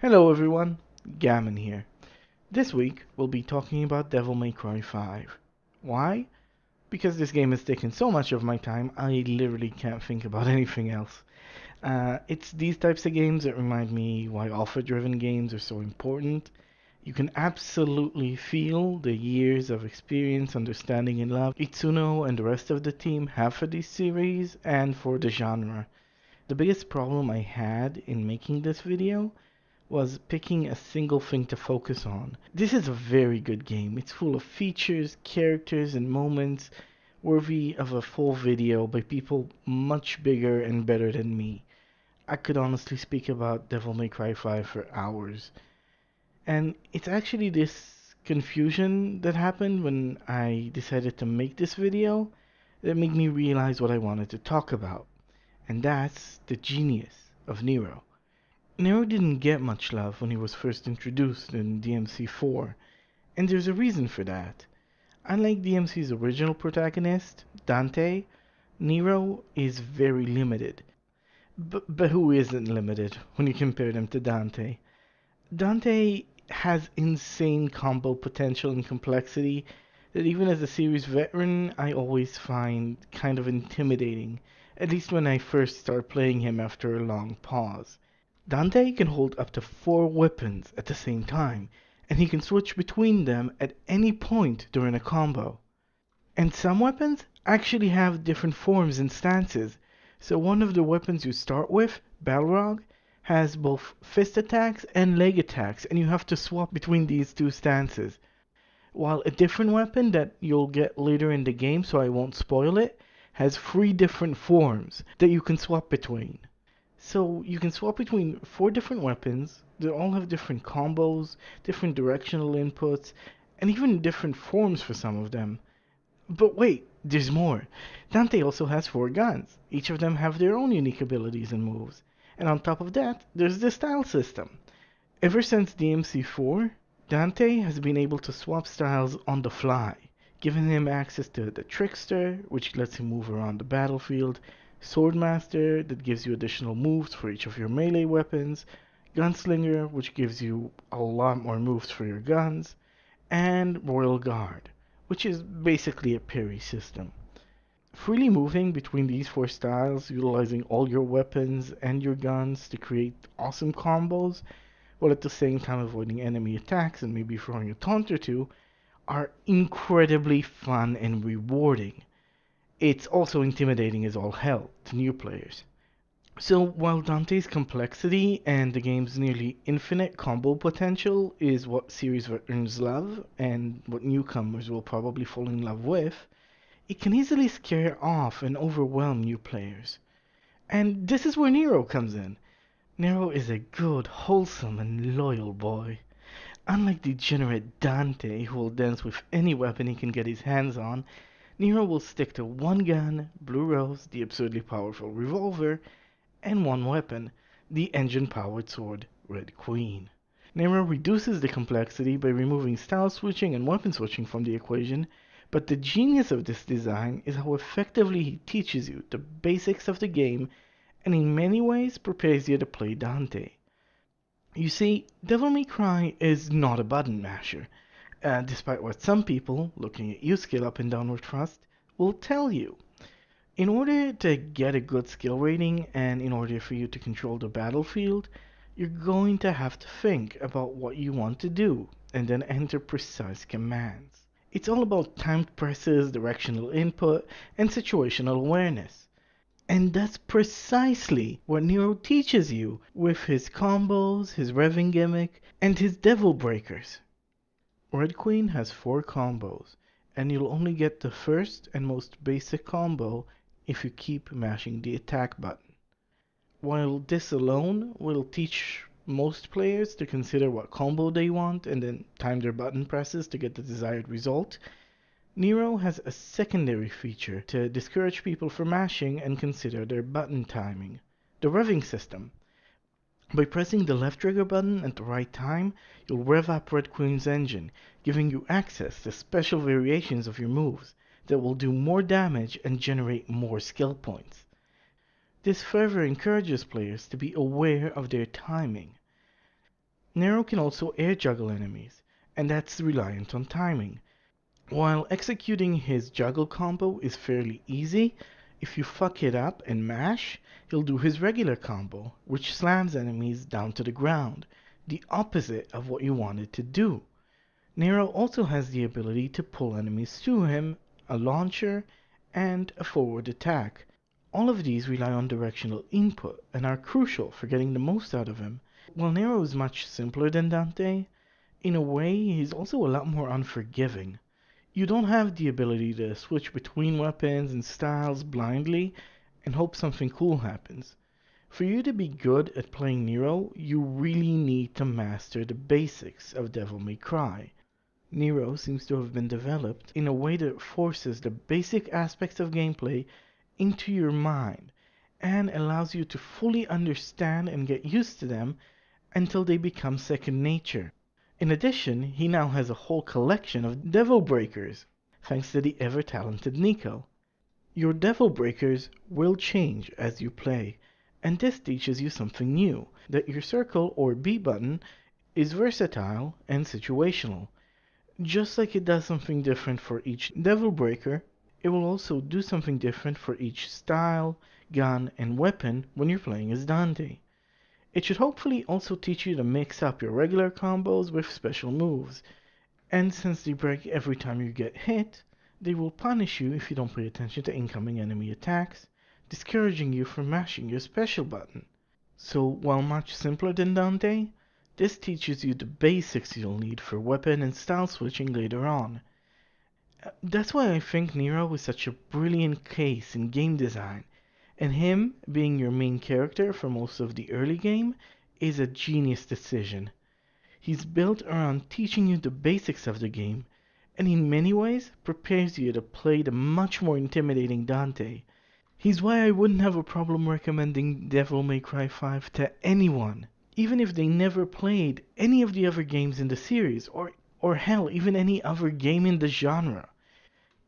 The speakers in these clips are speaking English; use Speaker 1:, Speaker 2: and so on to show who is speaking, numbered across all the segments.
Speaker 1: Hello everyone, Gammon here. This week we'll be talking about Devil May Cry 5. Why? Because this game has taken so much of my time, I literally can't think about anything else. It's these types of games that remind me why alpha-driven games are so important. You can absolutely feel the years of experience, understanding, and love Itsuno and the rest of the team have for this series and for the genre. The biggest problem I had in making this video was picking a single thing to focus on. This is a very good game. It's full of features, characters, and moments worthy of a full video by people much bigger and better than me. I could honestly speak about Devil May Cry 5 for hours. And it's actually this confusion that happened when I decided to make this video that made me realize what I wanted to talk about. And that's the genius of Nero. Nero didn't get much love when he was first introduced in DMC4, and there's a reason for that. Unlike DMC's original protagonist, Dante, Nero is very limited. But who isn't limited when you compare them to Dante? Dante has insane combo potential and complexity that even as a series veteran, I always find kind of intimidating, at least when I first start playing him after a long pause. Dante can hold up to 4 weapons at the same time, and he can switch between them at any point during a combo. And some weapons actually have different forms and stances, so one of the weapons you start with, Balrog, has both fist attacks and leg attacks, and you have to swap between these two stances. While a different weapon that you'll get later in the game, so I won't spoil it, has 3 different forms that you can swap between. So you can swap between 4 different weapons. They all have different combos, different directional inputs, and even different forms for some of them. But wait, there's more. Dante also has 4 guns. Each of them have their own unique abilities and moves. And on top of that, there's the style system. Ever since DMC4, Dante has been able to swap styles on the fly, giving him access to the Trickster, which lets him move around the battlefield, Swordmaster, that gives you additional moves for each of your melee weapons, Gunslinger, which gives you a lot more moves for your guns, and Royal Guard, which is basically a parry system. Freely moving between these 4 styles, utilizing all your weapons and your guns to create awesome combos, while at the same time avoiding enemy attacks and maybe throwing a taunt or two, are incredibly fun and rewarding. It's also intimidating as all hell to new players. So while Dante's complexity and the game's nearly infinite combo potential is what series veterans love and what newcomers will probably fall in love with, it can easily scare off and overwhelm new players. And this is where Nero comes in. Nero is a good, wholesome, and loyal boy. Unlike degenerate Dante, who will dance with any weapon he can get his hands on, Nero will stick to 1 gun, Blue Rose, the absurdly powerful revolver, and 1 weapon, the engine-powered sword, Red Queen. Nero reduces the complexity by removing style switching and weapon switching from the equation, but the genius of this design is how effectively he teaches you the basics of the game and in many ways prepares you to play Dante. You see, Devil May Cry is not a button masher, despite what some people, looking at you skill up and downward thrust, will tell you. In order to get a good skill rating and in order for you to control the battlefield, you're going to have to think about what you want to do and then enter precise commands. It's all about timed presses, directional input, and situational awareness. And that's precisely what Nero teaches you with his combos, his revving gimmick, and his devil breakers. Red Queen has 4 combos, and you'll only get the first and most basic combo if you keep mashing the attack button. While this alone will teach most players to consider what combo they want and then time their button presses to get the desired result, Nero has a secondary feature to discourage people from mashing and consider their button timing: the revving system. By pressing the left trigger button at the right time, you'll rev up Red Queen's engine, giving you access to special variations of your moves that will do more damage and generate more skill points. This further encourages players to be aware of their timing. Nero can also air juggle enemies, and that's reliant on timing. While executing his juggle combo is fairly easy, if you fuck it up and mash, he'll do his regular combo, which slams enemies down to the ground, the opposite of what you wanted to do. Nero also has the ability to pull enemies to him, a launcher, and a forward attack. All of these rely on directional input and are crucial for getting the most out of him. While Nero is much simpler than Dante, in a way he's also a lot more unforgiving. You don't have the ability to switch between weapons and styles blindly and hope something cool happens. For you to be good at playing Nero, you really need to master the basics of Devil May Cry. Nero seems to have been developed in a way that forces the basic aspects of gameplay into your mind and allows you to fully understand and get used to them until they become second nature. In addition, he now has a whole collection of Devil Breakers, thanks to the ever-talented Nico. Your Devil Breakers will change as you play, and this teaches you something new, that your circle or B button is versatile and situational. Just like it does something different for each Devil Breaker, it will also do something different for each style, gun, and weapon when you're playing as Dante. It should hopefully also teach you to mix up your regular combos with special moves, and since they break every time you get hit, they will punish you if you don't pay attention to incoming enemy attacks, discouraging you from mashing your special button. So while much simpler than Dante, this teaches you the basics you'll need for weapon and style switching later on. That's why I think Nero is such a brilliant case in game design, and him being your main character for most of the early game is a genius decision. He's built around teaching you the basics of the game, and in many ways prepares you to play the much more intimidating Dante. He's why I wouldn't have a problem recommending Devil May Cry 5 to anyone, even if they never played any of the other games in the series, or hell, even any other game in the genre.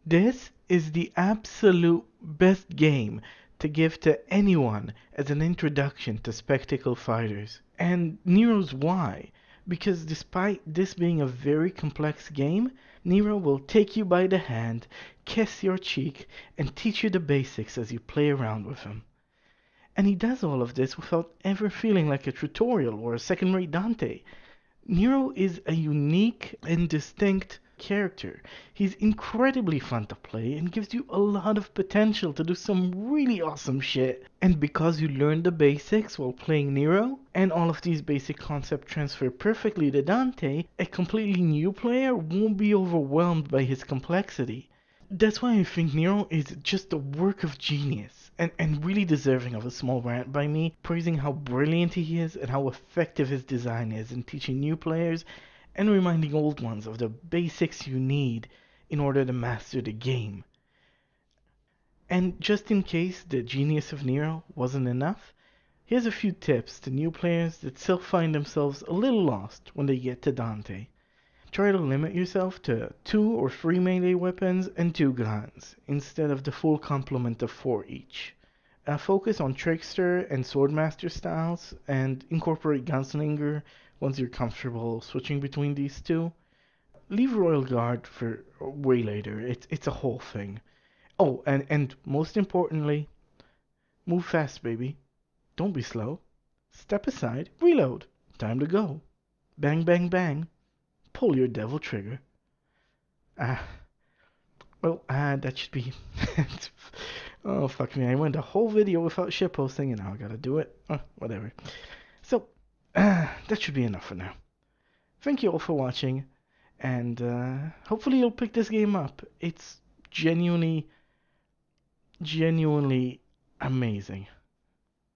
Speaker 1: This is the absolute best game to give to anyone as an introduction to spectacle fighters. And Nero's why? Because despite this being a very complex game, Nero will take you by the hand, kiss your cheek, and teach you the basics as you play around with him. And he does all of this without ever feeling like a tutorial or a second-rate Dante. Nero is a unique and distinct character. He's incredibly fun to play and gives you a lot of potential to do some really awesome shit. And because you learned the basics while playing Nero, and all of these basic concepts transfer perfectly to Dante, a completely new player won't be overwhelmed by his complexity. That's why I think Nero is just a work of genius, and really deserving of a small rant by me, praising how brilliant he is and how effective his design is in teaching new players and reminding old ones of the basics you need in order to master the game. And just in case the genius of Nero wasn't enough, here's a few tips to new players that still find themselves a little lost when they get to Dante. Try to limit yourself to 2 or 3 melee weapons and 2 guns, instead of the full complement of 4 each. Focus on Trickster and Swordmaster styles, and incorporate Gunslinger once you're comfortable switching between these two. Leave Royal Guard for way later, it's a whole thing. Oh, and most importantly, move fast, baby. Don't be slow. Step aside, reload. Time to go. Bang, bang, bang. Pull your devil trigger. That should be... Oh, fuck me. I went a whole video without shitposting, and now I gotta do it. Whatever. So, that should be enough for now. Thank you all for watching, and hopefully you'll pick this game up. It's genuinely amazing.